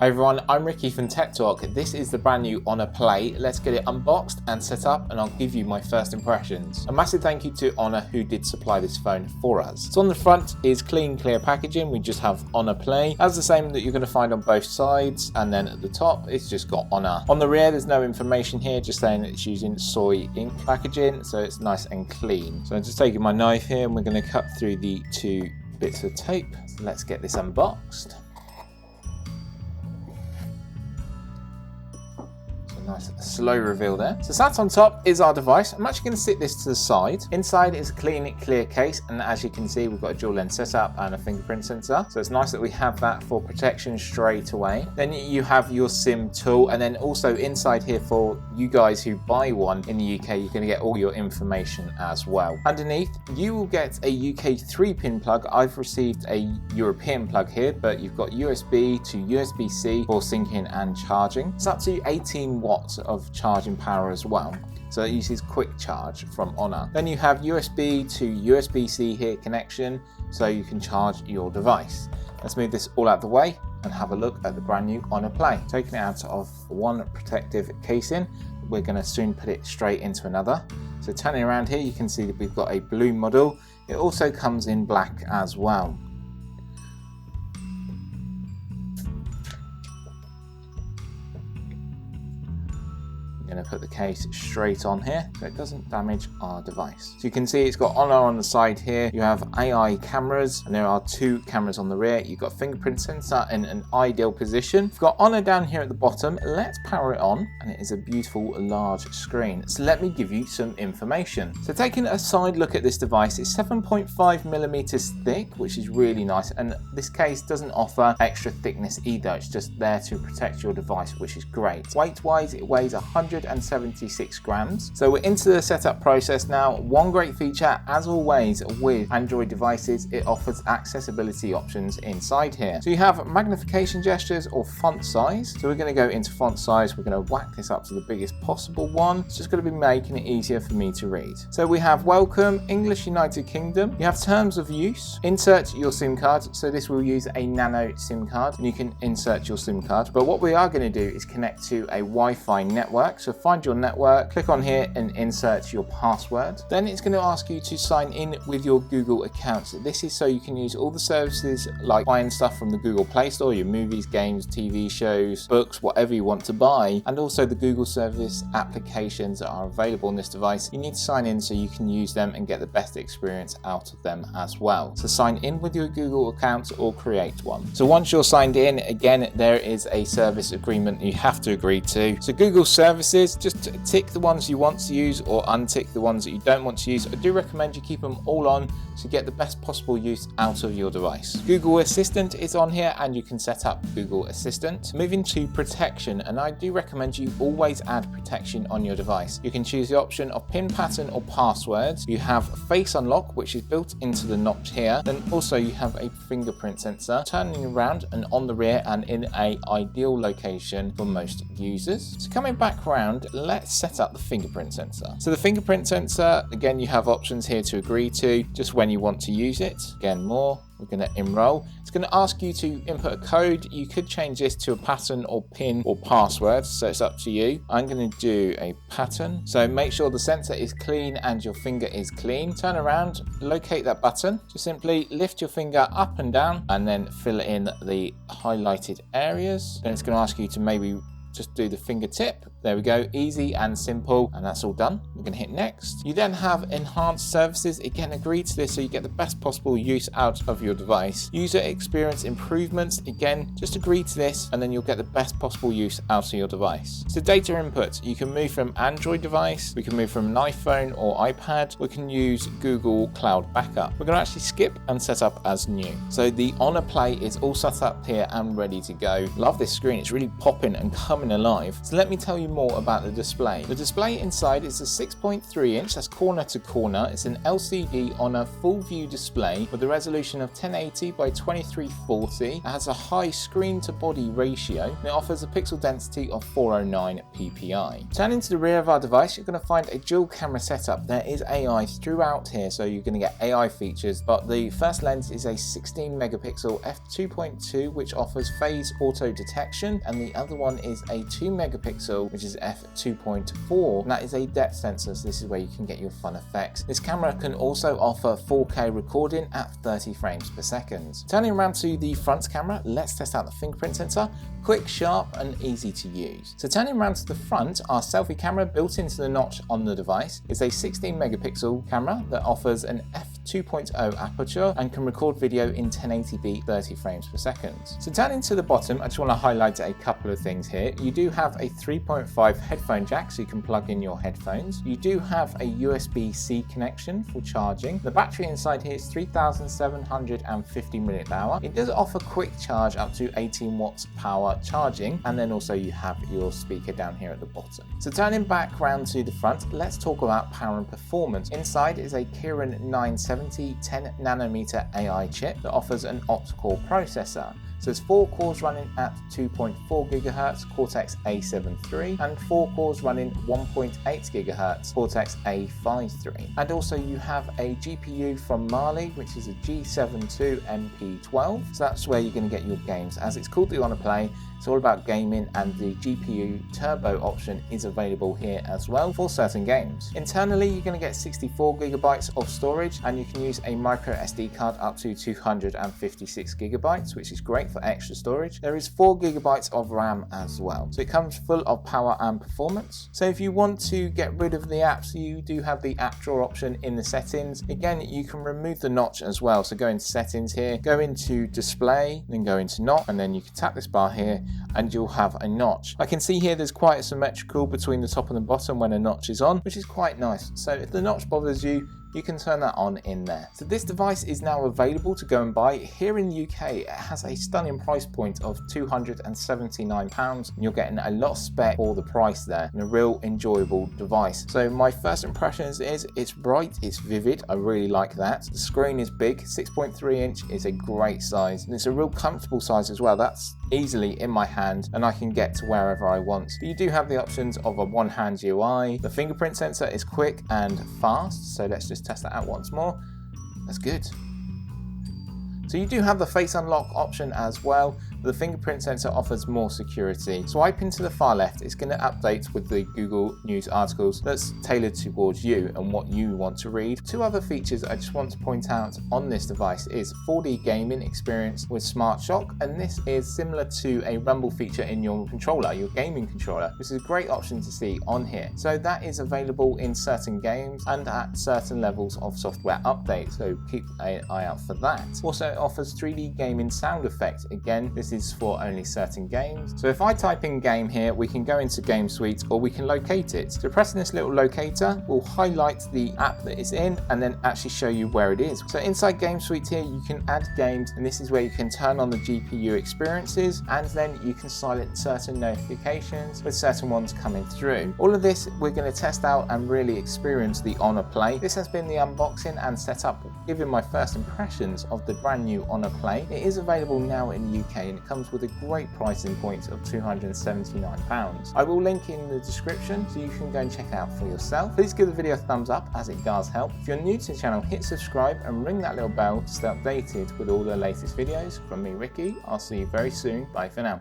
Hi everyone, I'm Ricky from Tech Talk. This is the brand new Honor Play. Let's get it unboxed and set up and I'll give you my first impressions. A massive thank you to Honor who did supply this phone for us. So on the front is clean, clear packaging. We just have Honor Play. That's the same that you're going to find on both sides, and then at the top it's just got Honor. On the rear there's no information here, just saying it's using soy ink packaging, so it's nice and clean. So I'm just taking my knife here and we're going to cut through the two bits of tape. Let's get this unboxed. Nice slow reveal there. So sat on top is our device. I'm actually going to sit this to the side. Inside is a clean, clear case, and as you can see, we've got a dual lens setup and a fingerprint sensor. So it's nice that we have that for protection straight away. Then you have your SIM tool, and then also inside here for you guys who buy one in the UK, you're going to get all your information as well. Underneath, you will get a UK 3-pin plug. I've received a European plug here, but you've got USB to USB-C for syncing and charging. It's up to 18 watts of charging power as well, so it uses quick charge from Honor. Then you have USB to USB-C here connection, so you can charge your device. Let's move this all out the way and have a look at the brand new Honor Play. Taking it out of one protective casing, we're going to soon put it straight into another. So turning around here, you can see that we've got a blue model. It also comes in black as well. Going to put the case straight on here so it doesn't damage our device. So you can see it's got Honor on the side here. You have AI cameras, and there are 2 cameras on the rear. You've got fingerprint sensor in an ideal position. You've got Honor down here at the bottom. Let's power it on, and it is a beautiful large screen. So let me give you some information. So taking a side look at this device, it's 7.5 millimeters thick, which is really nice, and this case doesn't offer extra thickness either. It's just there to protect your device, which is great. Weight wise, it weighs 176 grams. So we're into the setup process now. One great feature, as always with Android devices, it offers accessibility options inside here. So you have magnification gestures or font size. So we're going to go into font size. We're going to whack this up to the biggest possible one. It's just going to be making it easier for me to read. So we have welcome, English United Kingdom. You have terms of use, insert your SIM card. So this will use a nano SIM card, and you can insert your SIM card. But what we are going to do is connect to a Wi-Fi network. So find your network, click on here and insert your password. Then it's going to ask you to sign in with your Google account. So this is so you can use all the services like buying stuff from the Google Play Store, your movies, games, TV shows, books, whatever you want to buy, and also the Google service applications that are available on this device. You need to sign in so you can use them and get the best experience out of them as well. So sign in with your Google account or create one. So once you're signed in, again, there is a service agreement you have to agree to. So Google services, just tick the ones you want to use or untick the ones that you don't want to use. I do recommend you keep them all on to get the best possible use out of your device. Google Assistant is on here and you can set up Google Assistant. Moving to protection, and I do recommend you always add protection on your device. You can choose the option of PIN pattern or passwords. You have face unlock, which is built into the notch here. Then also you have a fingerprint sensor turning around and on the rear and in an ideal location for most users. So coming back around, let's set up the fingerprint sensor. So the fingerprint sensor, again, you have options here to agree to just when you want to use it. Again, more. We're going to enroll. It's going to ask you to input a code. You could change this to a pattern or PIN or password, so it's up to you. I'm going to do a pattern. So make sure the sensor is clean and your finger is clean. Turn around, locate that button. Just simply lift your finger up and down and then fill in the highlighted areas. Then it's going to ask you to maybe just do the fingertip. There we go, easy and simple, and that's all done. We're going to hit next. You then have enhanced services. Again, agree to this so you get the best possible use out of your device. User experience improvements, again, just agree to this and then you'll get the best possible use out of your device. So data input, you can move from Android device, we can move from an iPhone or iPad, we can use Google Cloud Backup. We're going to actually skip and set up as new. So the Honor Play is all set up here and ready to go. Love this screen, it's really popping and coming coming alive. So let me tell you more about the display. The display inside is a 6.3 inch, that's corner to corner. It's an LCD on a full view display with a resolution of 1080 by 2340. It has a high screen to body ratio and it offers a pixel density of 409 ppi. Turning to the rear of our device, you're going to find a dual camera setup. There is AI throughout here, so you're going to get AI features, but the first lens is a 16 megapixel f2.2 which offers phase auto detection, and the other one is a 2 megapixel which is f2.4, and that is a depth sensor, so this is where you can get your fun effects. This camera can also offer 4K recording at 30 frames per second. Turning around to the front camera, let's test out the fingerprint sensor. Quick, sharp and easy to use. So turning around to the front, our selfie camera built into the notch on the device is a 16 megapixel camera that offers an f2.0 aperture and can record video in 1080p 30 frames per second. So turning to the bottom, I just want to highlight a couple of things here. You do have a 3.5 headphone jack, so you can plug in your headphones. You do have a USB-C connection for charging. The battery inside here is 3750 mAh. It does offer quick charge up to 18 watts power charging, and then also you have your speaker down here at the bottom. So turning back round to the front, let's talk about power and performance. Inside is a Kirin 970 10 nanometer AI chip that offers an octa-core processor. So it's 4 cores running at 2.4 GHz Cortex A7 III and 4 cores running 1.8 GHz Cortex A5 III. And also you have a GPU from Mali, which is a G72 MP12. So that's where you're going to get your games. As it's called the Honor Play, it's all about gaming, and the GPU turbo option is available here as well for certain games. Internally, you're going to get 64 gigabytes of storage, and you can use a micro SD card up to 256 gigabytes, which is great for extra storage. There is 4 gigabytes of RAM as well. So it comes full of power and performance. So if you want to get rid of the apps, you do have the app drawer option in the settings. Again, you can remove the notch as well. So go into settings here, go into display, then go into notch, and then you can tap this bar here and you'll have a notch. I can see here there's quite a symmetrical between the top and the bottom when a notch is on, which is quite nice. So if the notch bothers you, you can turn that on in there. So this device is now available to go and buy. Here in the UK, it has a stunning price point of £279, and you're getting a lot of spec for the price there, and a real enjoyable device. So my first impressions is it's bright, it's vivid, I really like that. The screen is big, 6.3 inch is a great size, and it's a real comfortable size as well. That's easily in my hand and I can get to wherever I want. But you do have the options of a one-hand UI. The fingerprint sensor is quick and fast, so let's just test that out once more. That's good. So you do have the face unlock option as well. The fingerprint sensor offers more security. Swiping to the far left, it's going to update with the Google News articles that's tailored towards you and what you want to read. 2 other features I just want to point out on this device is 4D gaming experience with Smart Shock, and this is similar to a rumble feature in your controller, your gaming controller, which is a great option to see on here. So that is available in certain games and at certain levels of software update, so keep an eye out for that. Also, it offers 3D gaming sound effect. Again, this is for only certain games. So if I type in game here, we can go into Game Suite or we can locate it. So pressing this little locator will highlight the app that it's in and then actually show you where it is. So inside Game Suite here, you can add games, and this is where you can turn on the GPU experiences, and then you can silence certain notifications with certain ones coming through. All of this we're going to test out and really experience the Honor Play. This has been the unboxing and setup, giving my first impressions of the brand new Honor Play. It is available now in the UK and it comes with a great pricing point of £279. I will link in the description so you can go and check it out for yourself. Please give the video a thumbs up as it does help. If you're new to the channel, hit subscribe and ring that little bell to stay updated with all the latest videos. From me, Ricky, I'll see you very soon. Bye for now.